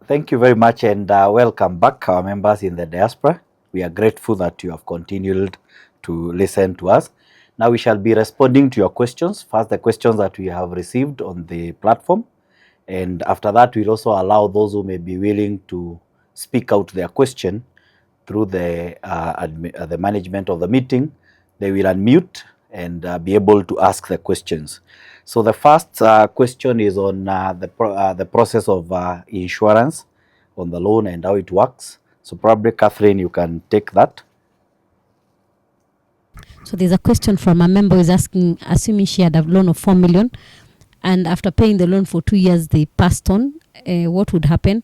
Thank you very much, and welcome back, our members in the diaspora. We are grateful that you have continued to listen to us. Now we shall be responding to your questions. First, the questions that we have received on the platform, and after that, we'll also allow those who may be willing to speak out their question through the management of the meeting. They will unmute and be able to ask the questions. So the first question is on the process of insurance on the loan and how it works. So probably Catherine, you can take that. So there's a question from a member who is asking, assuming she had a loan of 4 million and after paying the loan for 2 years they passed on, what would happen?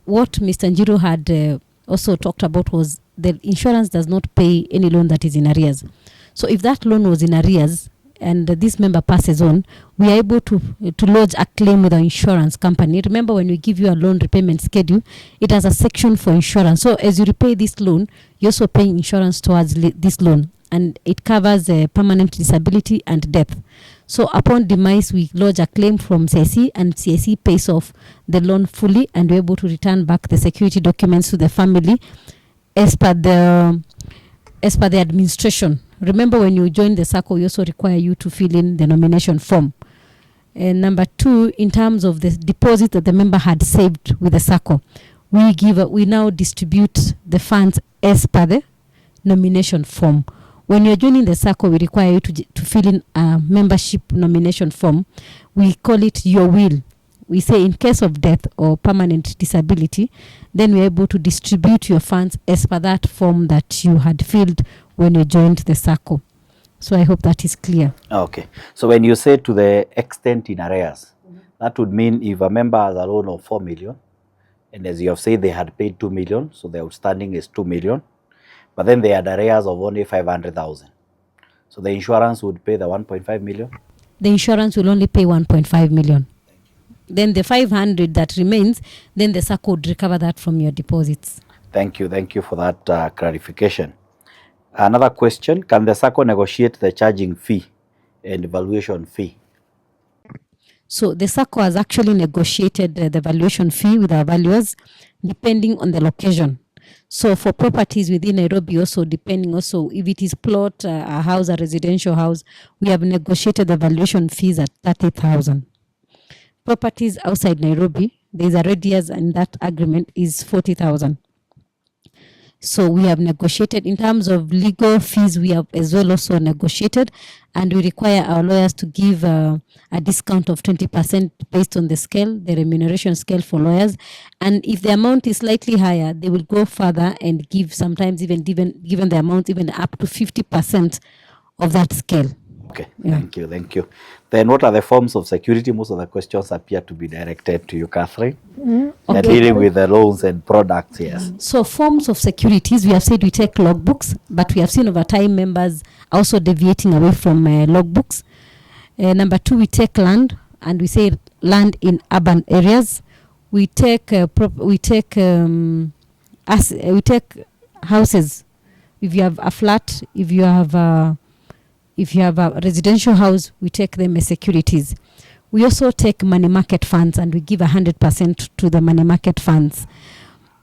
What Mr. Njiro had also talked about was the insurance does not pay any loan that is in arrears. So if that loan was in arrears and this member passes on, we are able to lodge a claim with our insurance company. Remember, when we give you a loan repayment schedule, it has a section for insurance. So as you repay this loan, you're also paying insurance towards this loan, and it covers permanent disability and death. So upon demise, we lodge a claim from CIC, and CIC pays off the loan fully, and we're able to return back the security documents to the family as per the administration. Remember, when you join the SACCO, we also require you to fill in the nomination form. And number 2, in terms of the deposit that the member had saved with the SACCO, we now distribute the funds as per the nomination form. When you're joining the SACCO, we require you to fill in a membership nomination form. We call it your will. We say in case of death or permanent disability, then we're able to distribute your funds as per that form that you had filled when you joined the SACCO. So I hope that is clear. Okay. So when you say to the extent in arrears, that would mean if a member has a loan of 4 million, and as you have said, they had paid 2 million, so the outstanding is 2 million, but then they had arrears of only 500,000. So the insurance would pay the 1.5 million? The insurance will only pay 1.5 million. Then the 500 that remains, then the SACCO would recover that from your deposits. Thank you. Thank you for that clarification. Another question, can the SACCO negotiate the charging fee and valuation fee? So the SACCO has actually negotiated the valuation fee with our valuers depending on the location. So for properties within Nairobi, also depending also if it is plot, a house, a residential house, we have negotiated the valuation fees at 30,000. Properties outside Nairobi, there's a radius and that agreement is 40,000. So we have negotiated. In terms of legal fees, we have as well also negotiated, and we require our lawyers to give a discount of 20% based on the scale, the remuneration scale for lawyers. And if the amount is slightly higher, they will go further and give sometimes even given the amount even up to 50% of that scale. Okay, yeah. Thank you. Then what are the forms of security? Most of the questions appear to be directed to you, Catherine. Okay. They're dealing with the loans and products, yes. So forms of securities, we have said we take logbooks, but we have seen over time members also deviating away from logbooks. Number 2, we take land, and we say land in urban areas. We take houses. If you have a flat, if you have a residential house, we take them as securities. We also take money market funds, and we give 100% to the money market funds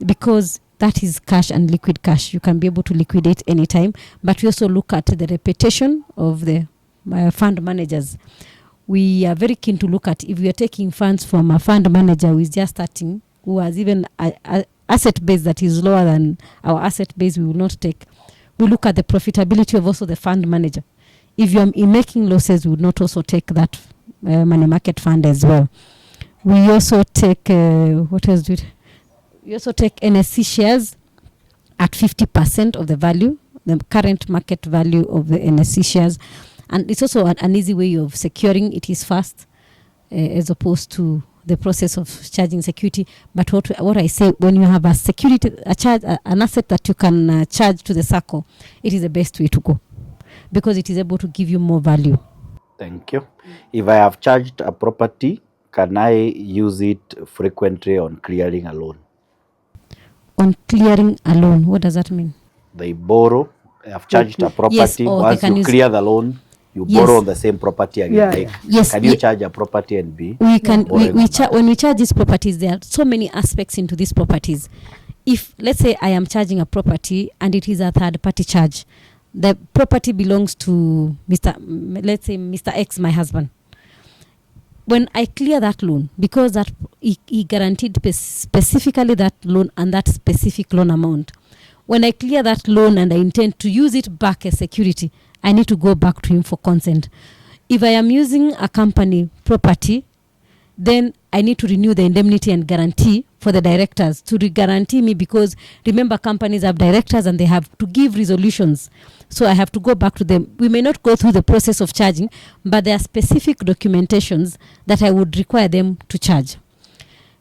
because that is cash and liquid cash. You can be able to liquidate anytime. But we also look at the reputation of the fund managers. We are very keen to look at if we are taking funds from a fund manager who is just starting, who has even a asset base that is lower than our asset base, we will not take. We look at the profitability of also the fund manager. If you are making losses, we would not also take that money market fund as well. We also take, what else do it? We also take NSC shares at 50% of the value, the current market value of the NSC shares. And it's also an easy way of securing. It is fast as opposed to the process of charging security. But what I say, when you have a security, an asset that you can charge to the SACCO, it is the best way to go, because it is able to give you more value. Thank you. If I have charged a property, can I use it frequently on clearing a loan? On clearing a loan, what does that mean? They borrow, I have charged a property. Yes, once you clear the loan, You Yes. borrow on the same property again. Yeah, Like, yeah. Yes, can you charge a property and be we can borrowing we on that? when we charge these properties, there are so many aspects into these properties. If let's say I am charging a property and it is a third party charge, the property belongs to let's say Mr. X, my husband. When I clear that loan, because that he guaranteed specifically that loan and that specific loan amount, when I clear that loan and I intend to use it back as security, I need to go back to him for consent. If I am using a company property, then I need to renew the indemnity and guarantee for the directors to guarantee me, because remember, companies have directors and they have to give resolutions. So I have to go back to them. We may not go through the process of charging, but there are specific documentations that I would require them to charge,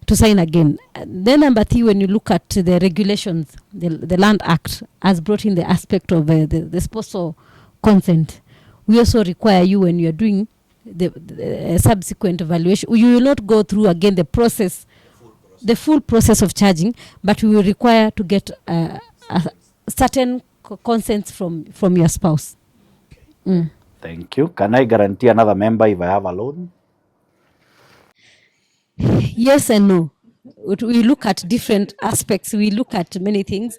to sign again. Then number 3, when you look at the regulations, the Land Act has brought in the aspect of the spousal consent. We also require you, when you are doing the subsequent evaluation, you will not go through again the full process of charging, but we will require to get a certain consents from your spouse. Thank you. Can I guarantee another member if I have a loan? Yes and no. We look at different aspects. We look at many things,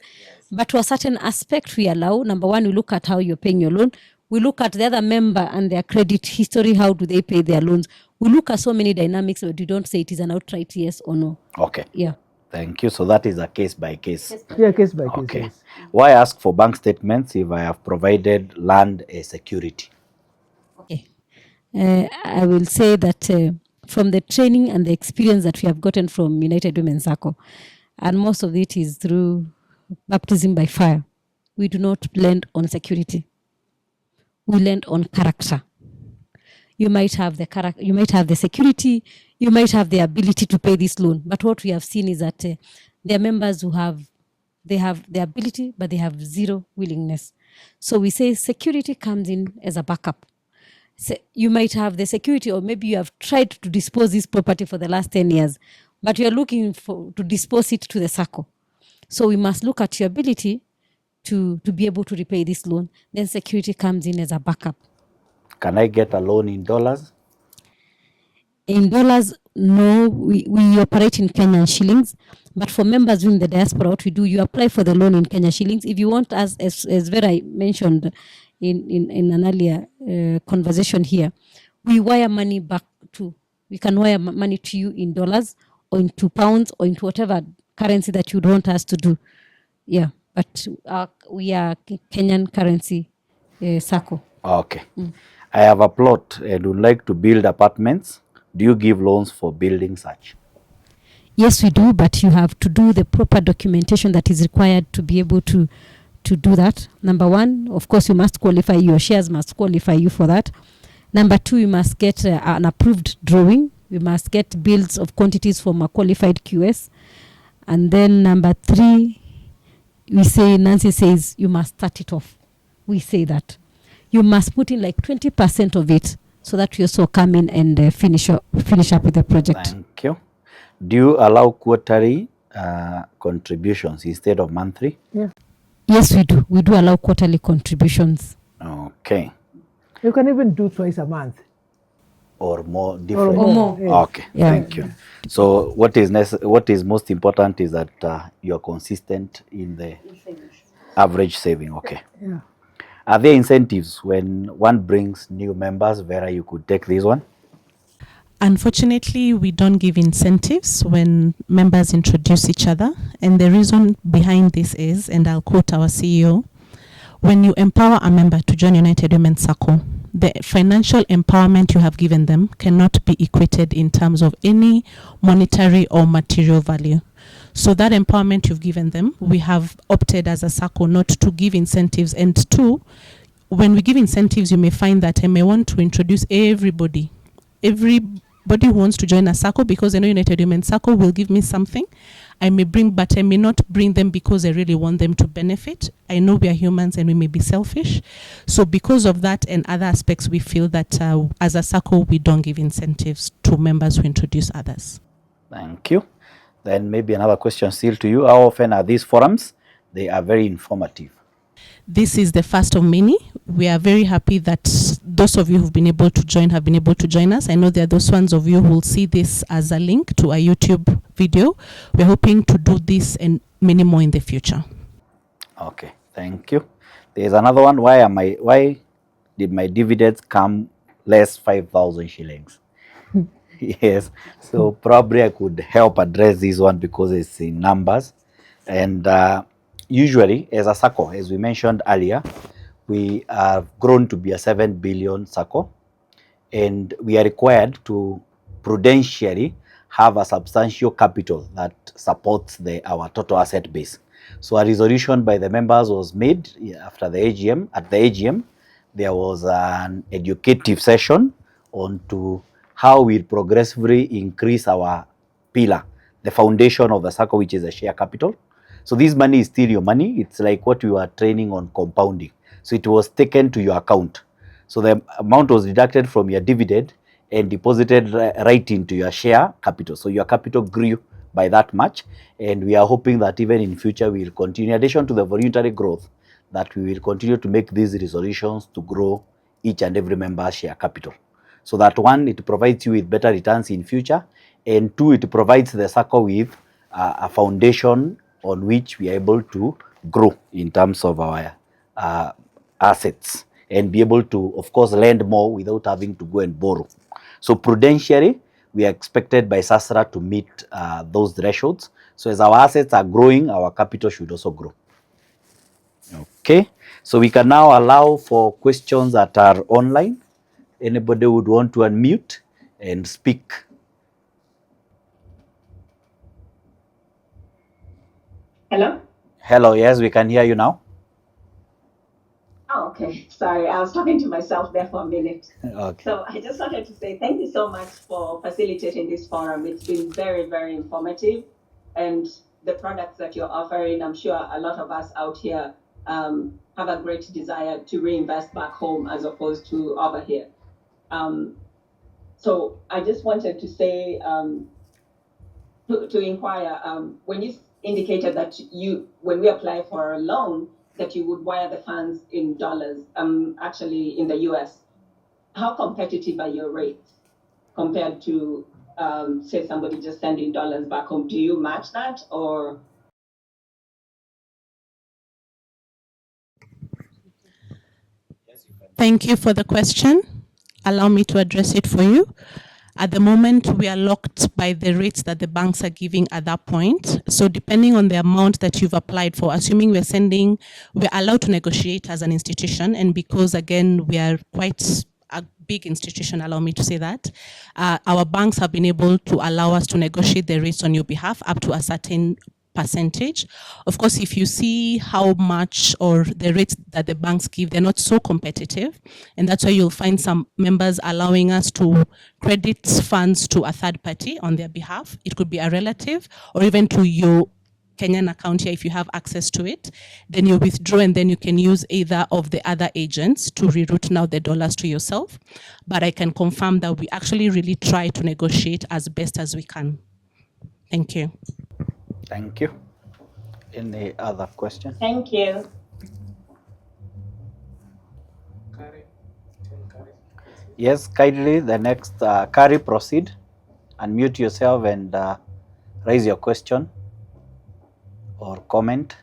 but to a certain aspect we allow. Number 1, we look at how you're paying your loan. We look at the other member and their credit history. How do they pay their loans? We look at so many dynamics, but we don't say it is an outright yes or no. Okay. Yeah. Thank you. So that is a case by case. Yeah, case by case. Okay. Yes. Why ask for bank statements if I have provided land as security? Okay. I will say that from the training and the experience that we have gotten from United Women's Circle, and most of it is through baptism by fire, we do not lend on security. We lend on character. You might have the character, you might have the security, you might have the ability to pay this loan. But what we have seen is that there are members who have the ability, but they have zero willingness. So we say security comes in as a backup. So you might have the security, or maybe you have tried to dispose this property for the last 10 years, but you are looking to dispose it to the circle. So we must look at your ability to be able to repay this loan. Then security comes in as a backup. Can I get a loan in dollars? In dollars, no, we operate in Kenyan shillings. But for members in the diaspora, what we do, you apply for the loan in Kenya shillings. If you want, as Vera mentioned in an earlier conversation here, we wire money back to, we can wire money to you in dollars or into pounds or into whatever currency that you'd want us to do. Yeah, but we are Kenyan currency circle. Okay. I have a plot and would like to build apartments. Do you give loans for building such? Yes, we do, but you have to do the proper documentation that is required to be able to do that. Number 1, of course, you must qualify, your shares must qualify you for that. Number 2, you must get an approved drawing. We must get bills of quantities from a qualified QS. And then number 3, we say, Nancy says, you must start it off. We say that. You must put in like 20% of it so that you also come in and finish up with the project. Thank you. Do you allow quarterly contributions instead of monthly? Yeah. Yes, we do. We do allow quarterly contributions. Okay. You can even do twice a month. Or more different? Or more. Yes. Okay, Yeah. thank you. So what is most important is that you are consistent in the average saving. Okay. Yeah. Are there incentives when one brings new members? Vera, you could take this one. Unfortunately, we don't give incentives when members introduce each other. And the reason behind this is, and I'll quote our CEO, when you empower a member to join United Women's Circle, the financial empowerment you have given them cannot be equated in terms of any monetary or material value. So that empowerment you've given them, we have opted as a circle not to give incentives. And 2, when we give incentives, you may find that I may want to introduce everybody who wants to join a circle, because I know United Women's Circle will give me something. I may bring, but I may not bring them because I really want them to benefit. I know we are humans and we may be selfish. So because of that and other aspects, we feel that as a circle, we don't give incentives to members who introduce others. Thank you. Then maybe another question still to you. How often are these forums? They are very informative. This is the first of many. We are very happy that those of you who've been able to join have been able to join us. I know there are those ones of you who will see this as a link to a YouTube video. We're hoping to do this and many more in the future. Okay, thank you. There's another one. Why did my dividends come less 5,000 shillings? Yes, so probably I could help address this one because it's in numbers. And usually, as a SACCO, as we mentioned earlier, we have grown to be a 7 billion SACCO, and we are required to prudentially have a substantial capital that supports our total asset base. So a resolution by the members was made after the AGM. At the AGM, there was an educative session on to how we progressively increase our pillar, the foundation of the SACCO, which is the share capital. So this money is still your money. It's like what we were training on compounding. So it was taken to your account. So the amount was deducted from your dividend and deposited right into your share capital. So your capital grew by that much, and we are hoping that even in future we will continue, in addition to the voluntary growth, that we will continue to make these resolutions to grow each and every member's share capital. So that one, it provides you with better returns in future, and two, it provides the SACCO with a foundation on which we are able to grow in terms of our assets and be able to, of course, lend more without having to go and borrow. So prudentially, we are expected by SASRA to meet those thresholds. So as our assets are growing, our capital should also grow. Okay, so we can now allow for questions that are online. Anybody would want to unmute and speak? Hello? Hello, yes, we can hear you now. Oh, okay. Sorry, I was talking to myself there for a minute. Okay. So I just wanted to say thank you so much for facilitating this forum. It's been very, very informative. And the products that you're offering, I'm sure a lot of us out here have a great desire to reinvest back home as opposed to over here. So I just wanted to say, to inquire, when you indicated that when we apply for a loan, that you would wire the funds in dollars, actually in the US, how competitive are your rates compared to, say, somebody just sending dollars back home? Do you match that, or? Thank you for the question. Allow me to address it for you. At the moment, we are locked by the rates that the banks are giving at that point. So depending on the amount that you've applied for, assuming we're allowed to negotiate as an institution, and because again, we are quite a big institution, allow me to say that, our banks have been able to allow us to negotiate the rates on your behalf up to a certain percentage. Of course, if you see how much or the rates that the banks give, they're not so competitive. And that's why you'll find some members allowing us to credit funds to a third party on their behalf. It could be a relative or even to your Kenyan account here if you have access to it. Then you withdraw and then you can use either of the other agents to reroute now the dollars to yourself. But I can confirm that we actually really try to negotiate as best as we can. Thank you. Thank you. Any other question? Thank you. Yes, kindly, the next, Kari, proceed. Unmute yourself and raise your question or comment.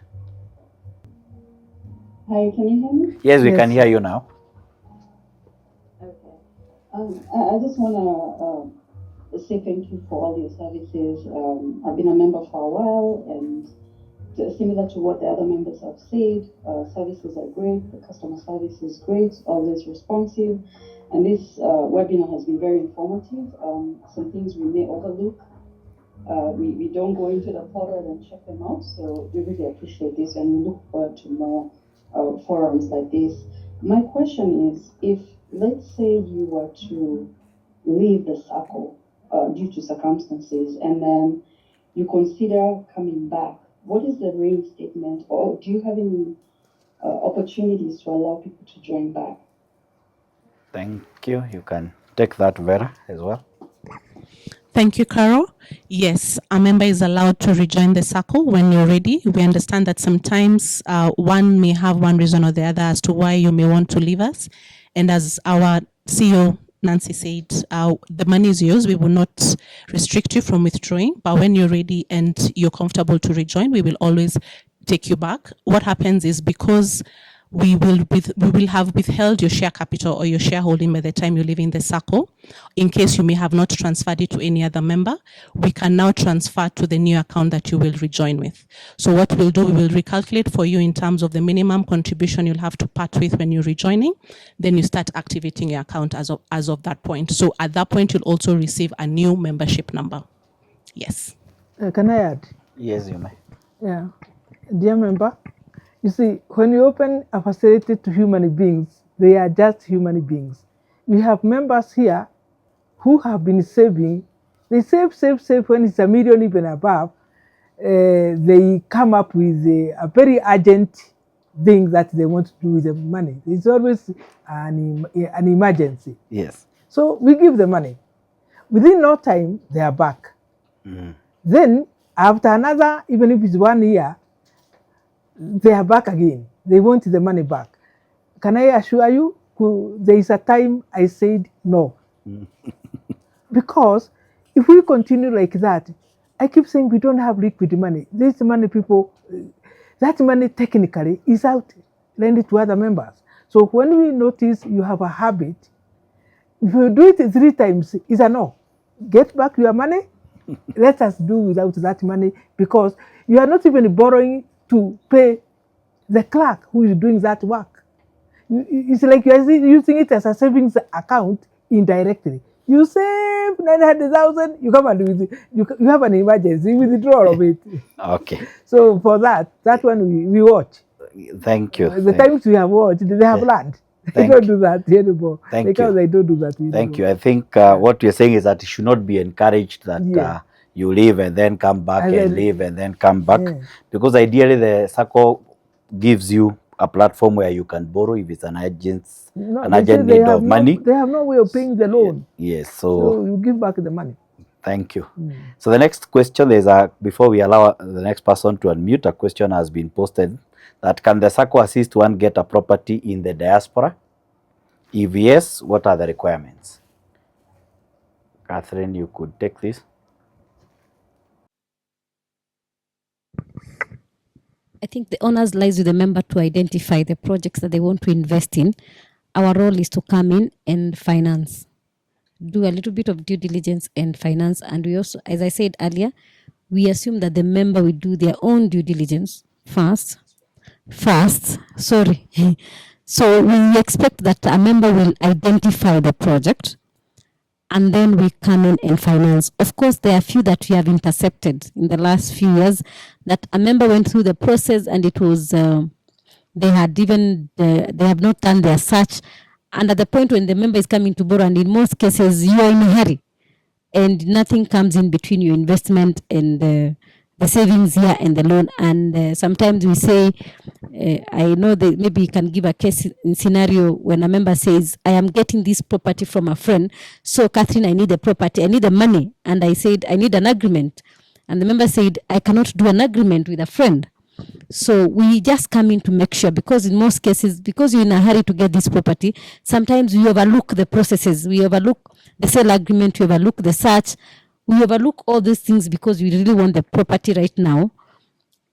Hi, can you hear me? Yes, we Yes. can hear you now. Okay. I just want to say thank you for all your services. I've been a member for a while, and similar to what the other members have said, services are great, the customer service is great, always responsive, and this webinar has been very informative. Some things we may overlook. We don't go into the portal and check them out, so we really appreciate this, and we look forward to more forums like this. My question is, if, let's say you were to leave the circle due to circumstances, and then you consider coming back, what is the reinstatement, or do you have any opportunities to allow people to join back? Thank you. You can take that, Vera, as well. Thank you, Carol. Yes, a member is allowed to rejoin the circle when you're ready. We understand that sometimes one may have one reason or the other as to why you may want to leave us. And as our CEO, Nancy, said, the money is yours. We will not restrict you from withdrawing, but when you're ready and you're comfortable to rejoin, we will always take you back. What happens is, because we will have withheld your share capital or your shareholding by the time you leave in the circle, in case you may have not transferred it to any other member, we can now transfer to the new account that you will rejoin with. So what we'll do, we will recalculate for you in terms of the minimum contribution you'll have to part with when you're rejoining. Then you start activating your account as of that point. So at that point, you'll also receive a new membership number. Yes. Can I add? Yes, you may. Yeah. Dear member, you see, when you open a facility to human beings, they are just human beings. We have members here who have been saving. They save when it's $1 million even above. They come up with a very urgent thing that they want to do with the money. It's always an emergency. Yes. So we give the money. Within no time, they are back. Mm. Then, after another, even if it's 1 year, they are back again. They want the money back. Can I assure you, there is a time I said no. Because if we continue like that, I keep saying we don't have liquid money. This money, people, that money technically is out, lend it to other members. So when we notice you have a habit, if you do it 3 times, it's a no. Get back your money. Let us do without that money, because you are not even borrowing to pay the clerk who is doing that work. It's like you are using it as a savings account indirectly. You save 900,000, you come and do it. You have an emergency, withdrawal of it. Okay. So for that one we watch. Thank you. The times we have watched, they have learned. They don't do that anymore. Thank because you. they don't do that anymore. Thank you. I think what you're saying is that it should not be encouraged that you leave and then come back and leave and then come back. Because ideally the circle gives you a platform where you can borrow if it's an urgent need of money. They have no way of paying the loan. Yes. So you give back the money. Thank you. So the next question is, before we allow the next person to unmute, a question has been posted that can the circle assist one get a property in the diaspora? If yes, what are the requirements? Catherine, you could take this. I think the honors lies with the member to identify the projects that they want to invest in. Our role is to come in and finance, do a little bit of due diligence and finance. And we also, as I said earlier, we assume that the member will do their own due diligence first. So we expect that a member will identify the project and then we come in and finance. Of course, there are a few that we have intercepted in the last few years that a member went through the process and it was, they have not done their search. And at the point when the member is coming to borrow, and in most cases, you are in a hurry and nothing comes in between your investment and the savings here and the loan. And sometimes we say, I know that maybe you can give a case in scenario when a member says, I am getting this property from a friend. So Catherine, I need the property, I need the money. And I said, I need an agreement. And the member said, I cannot do an agreement with a friend. So we just come in to make sure, because in most cases, because you're in a hurry to get this property, sometimes we overlook the processes. We overlook the sale agreement, we overlook the search, we overlook all these things because we really want the property right now.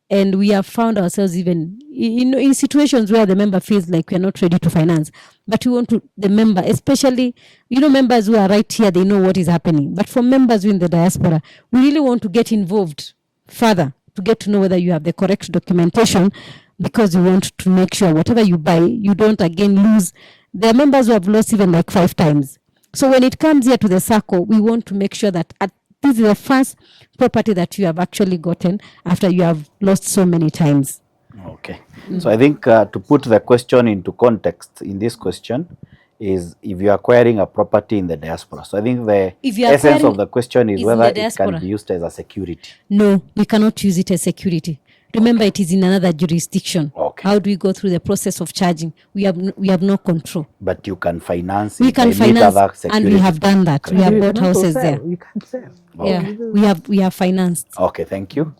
And we have found ourselves even in situations where the member feels like we are not ready to finance. But we want to, the member, especially, members who are right here, they know what is happening. But for members who are in the diaspora, we really want to get involved further to get to know whether you have the correct documentation, because we want to make sure whatever you buy, you don't again lose. There are members who have lost even like 5 times. So when it comes here to the circle, we want to make sure that this is the first property that you have actually gotten after you have lost so many times. Okay. So I think to put the question into context in this question is if you are acquiring a property in the diaspora. So I think the essence of the question is whether it can be used as a security. No, we cannot use it as security. Remember, it is in another jurisdiction. Okay. Okay. How do we go through the process of charging? We have no control. But you can finance We it can by meet finance, other and we security. have done that. We And have you bought can also houses sell. there. You can sell. Yeah, Okay. we have financed. Okay, thank you.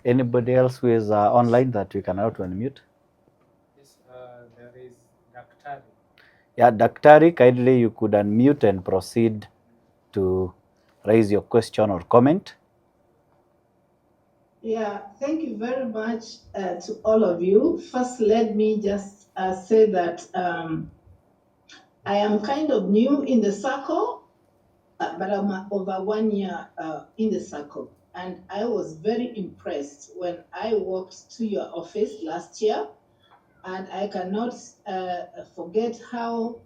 Anybody else who is online that we can out unmute? Yes, there is Daktari. Yeah, Daktari, kindly you could unmute and proceed to raise your question or comment. Yeah, thank you very much to all of you. First, let me just say that I am kind of new in the circle, but I'm over 1 year in the circle. And I was very impressed when I walked to your office last year. And I cannot forget how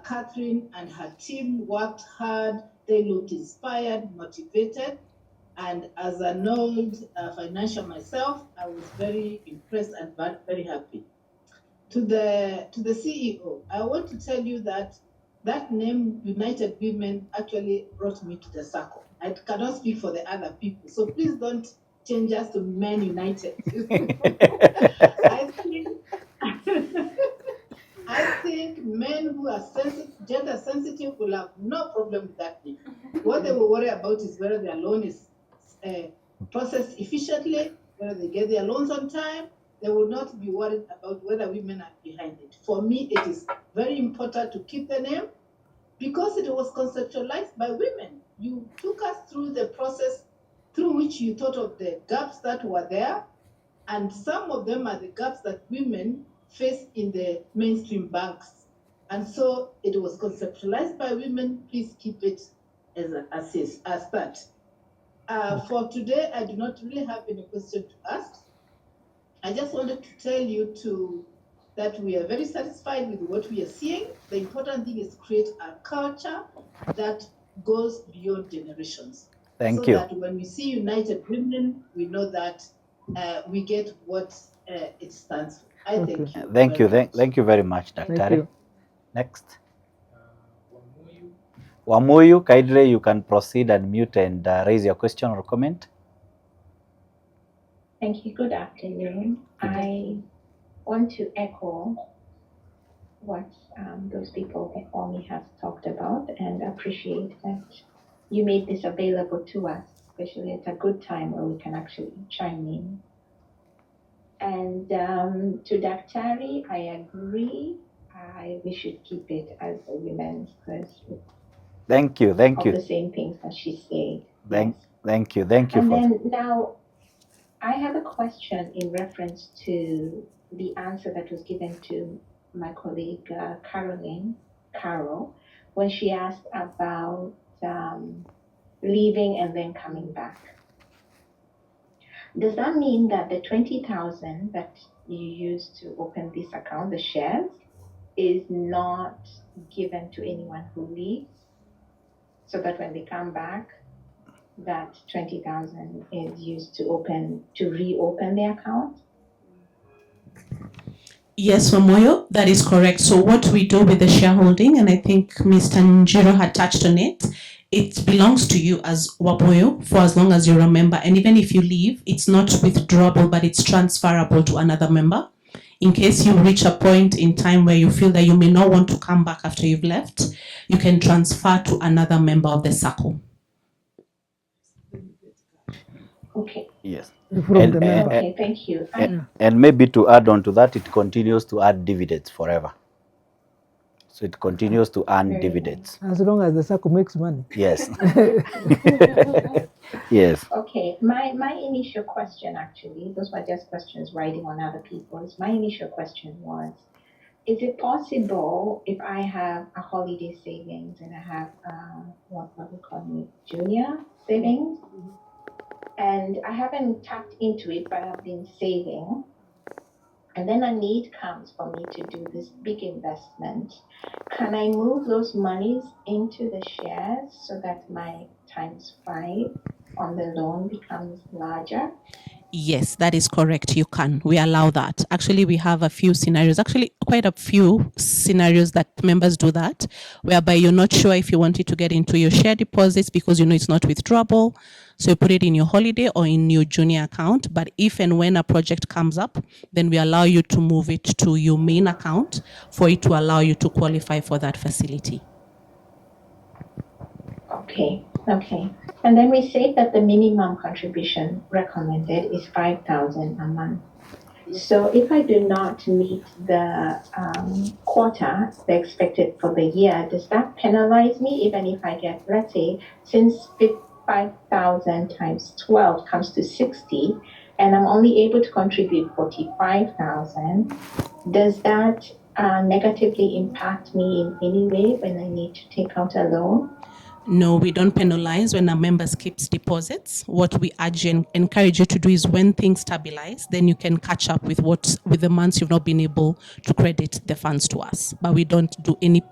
Catherine and her team worked hard. They looked inspired, motivated. And as an old financial myself, I was very impressed and very happy. To the CEO, I want to tell you that that name, United Women, actually brought me to the circle. I cannot speak for the other people, so please don't change us to Men United. I think men who are gender sensitive will have no problem with that name. What they will worry about is whether their loan is processed efficiently, whether they get their loans on time. They will not be worried about whether women are behind it. For me, it is very important to keep the name because it was conceptualized by women. You took us through the process through which you thought of the gaps that were there, and some of them are the gaps that women face in the mainstream banks. And so it was conceptualized by women. Please keep it as that. For today, I do not really have any question to ask. I just wanted to tell you that we are very satisfied with what we are seeing. The important thing is to create a culture that goes beyond generations. Thank so you. that when we see United Women, we know that we get what it stands for. I thank you. Thank you very much, Thank Daktari. you. Next. Wamuyu. Wamuyu, kindly you can proceed and mute and raise your question or comment. Thank you. Good afternoon. I want to echo what those people before me have talked about and appreciate that you made this available to us, especially at a good time where we can actually chime in. And to Daktari, I agree. We should keep it as a women's because Thank you. of the same things that she said. Thank you. And then now I have a question in reference to the answer that was given to my colleague Carol, when she asked about leaving and then coming back. Does that mean that the 20,000 that you used to open this account, the shares, is not given to anyone who leaves, so that when they come back, that 20,000 is used to reopen the account? Yes, Mamoyo, that is correct. So what we do with the shareholding, and I think Mr. Njiro had touched on it, it belongs to you as Waboyo for as long as you're a member. And even if you leave, it's not withdrawable, but it's transferable to another member. In case you reach a point in time where you feel that you may not want to come back after you've left, you can transfer to another member of the circle. Okay. Yes. From the member. Okay, thank you. And maybe to add on to that, it continues to add dividends forever. So it continues to earn dividends. As long as the circle makes money. Yes. Yes. Okay, my initial question, actually, those were just questions riding on other people's. My initial question was, is it possible if I have a holiday savings and I have what we call it, junior savings, and I haven't tapped into it, but I've been saving, and then a need comes for me to do this big investment, can I move those monies into the shares so that my ×5 on the loan becomes larger? Yes, that is correct. You can. We allow that. Actually, we have a few scenarios, actually quite a few scenarios that members do that, whereby you're not sure if you want it to get into your share deposits because you know it's not withdrawable. So you put it in your holiday or in your junior account. But if and when a project comes up, then we allow you to move it to your main account for it to allow you to qualify for that facility. Okay, okay. And then we say that the minimum contribution recommended is 5,000 a month. So if I do not meet the quota, the expected for the year, does that penalize me even if I get, let's say, since 5,000 times 12 comes to 60, and I'm only able to contribute 45,000, does that negatively impact me in any way when I need to take out a loan? No, we don't penalize when a member skips deposits. What we urge and encourage you to do is when things stabilize, then you can catch up with the months you've not been able to credit the funds to us. But we don't do any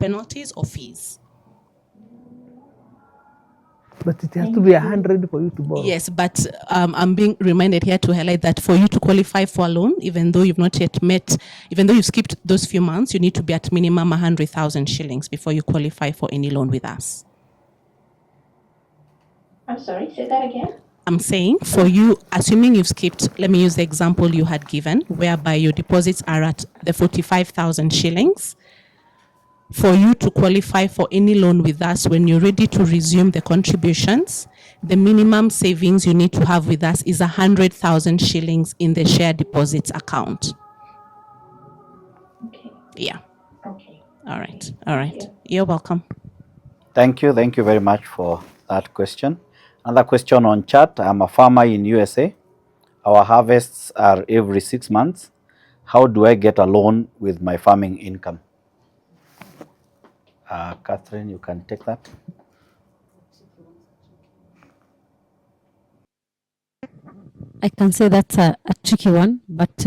penalties or fees. But it has to be 100 for you to borrow. Yes, but I'm being reminded here to highlight that for you to qualify for a loan, even though you've not yet met, even though you've skipped those few months, you need to be at minimum 100,000 shillings before you qualify for any loan with us. I'm sorry, say that again? I'm saying for you, assuming you've skipped, let me use the example you had given, whereby your deposits are at the 45,000 shillings. For you to qualify for any loan with us, when you're ready to resume the contributions, the minimum savings you need to have with us is 100,000 shillings in the share deposits account. Okay. Yeah. Okay. All right. All right. You're welcome. Thank you. Thank you very much for that question. Another question on chat. I'm a farmer in USA. Our harvests are every 6 months. How do I get a loan with my farming income? Catherine, you can take that. I can say that's a tricky one, but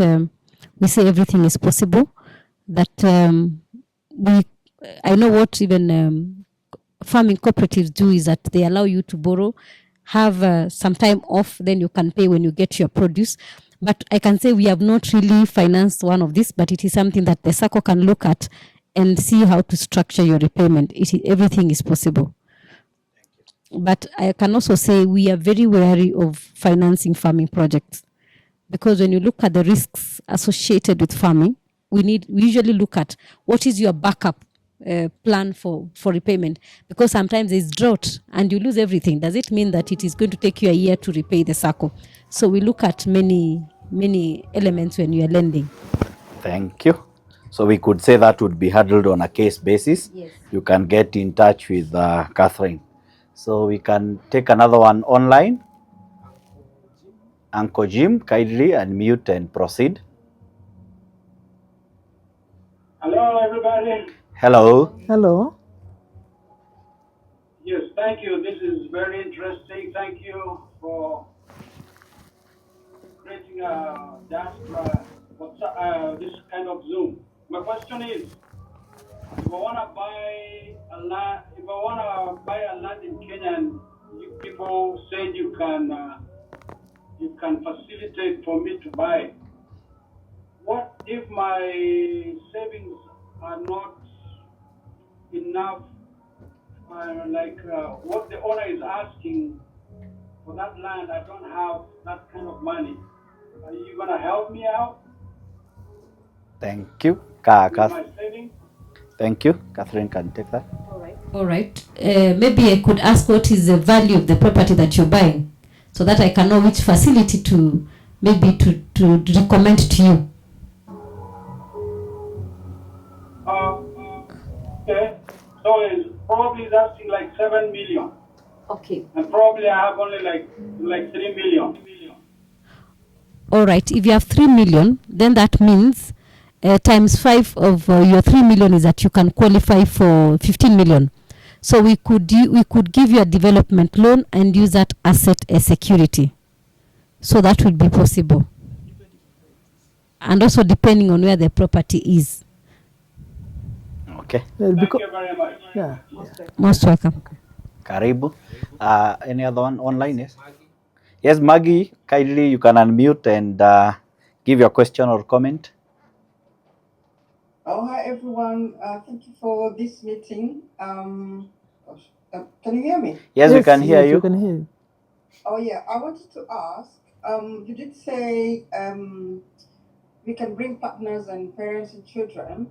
we say everything is possible. That I know what even farming cooperatives do is that they allow you to borrow, have some time off, then you can pay when you get your produce. But I can say we have not really financed one of these, but it is something that the SACCO can look at and see how to structure your repayment. Everything is possible. But I can also say we are very wary of financing farming projects, because when you look at the risks associated with farming, we usually look at what is your backup plan for repayment, because sometimes there's drought and you lose everything. Does it mean that it is going to take you a year to repay the SACCO? So we look at many elements when you are lending. Thank you. So we could say that would be handled on a case basis. Yes. You can get in touch with Catherine. So we can take another one online. Uncle Jim, kindly unmute and proceed. Hello, everybody. Hello. Hello. Yes, thank you. This is very interesting. Thank you for creating a diaspora, this kind of Zoom. My question is, if I want to buy a land in Kenya, and you people said you can facilitate for me to buy. What if my savings are not enough? What the owner is asking for that land, I don't have that kind of money. Are you going to help me out Thank you. with my savings? Thank you. Catherine can take that. All right. Maybe I could ask what is the value of the property that you're buying, so that I can know which facility to maybe to recommend to you. Okay. So it's probably asking like 7 million. Okay. And probably I have only like 3 million. All right. If you have 3 million, then that means times 5 of your 3 million is that you can qualify for 15 million. So we could give you a development loan and use that asset as security. So that would be possible. And also depending on where the property is. Okay. Thank you very much. Yeah. Most welcome. Karibu. Any other one online? Yes. Yes, Maggie, kindly you can unmute and give your question or comment. Oh, hi everyone. Thank you for this meeting. Can you hear me? Yes, we can hear yes, you. we can hear you. Oh yeah, I wanted to ask. You did say we can bring partners and parents and children.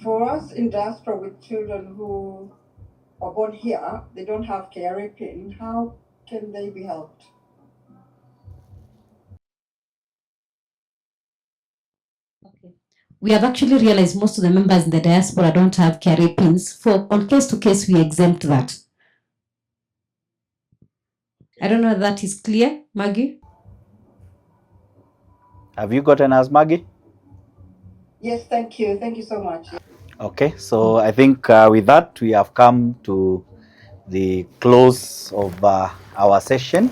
For us in diaspora with children who are born here, they don't have KRA PIN. How can they be helped? We have actually realized most of the members in the diaspora don't have carry pins. On case to case, we exempt that. I don't know if that is clear, Maggie. Have you gotten us, Maggie? Yes, thank you. Thank you so much. Okay, so I think with that we have come to the close of our session.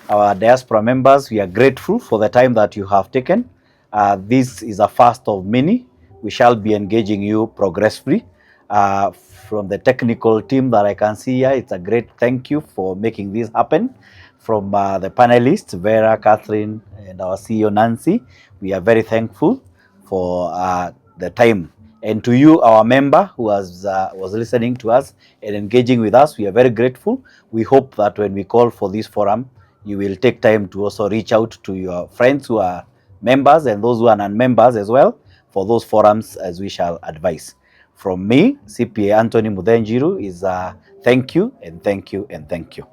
Our diaspora members, we are grateful for the time that you have taken. This is a first of many. We shall be engaging you progressively. From the technical team that I can see here, it's a great thank you for making this happen. From the panelists, Vera, Catherine, and our CEO, Nancy, we are very thankful for the time. And to you, our member who was listening to us and engaging with us, we are very grateful. We hope that when we call for this forum, you will take time to also reach out to your friends who are members and those who are non-members as well for those forums as we shall advise. From me, CPA Anthony Mudenjiru is thank you and thank you and thank you.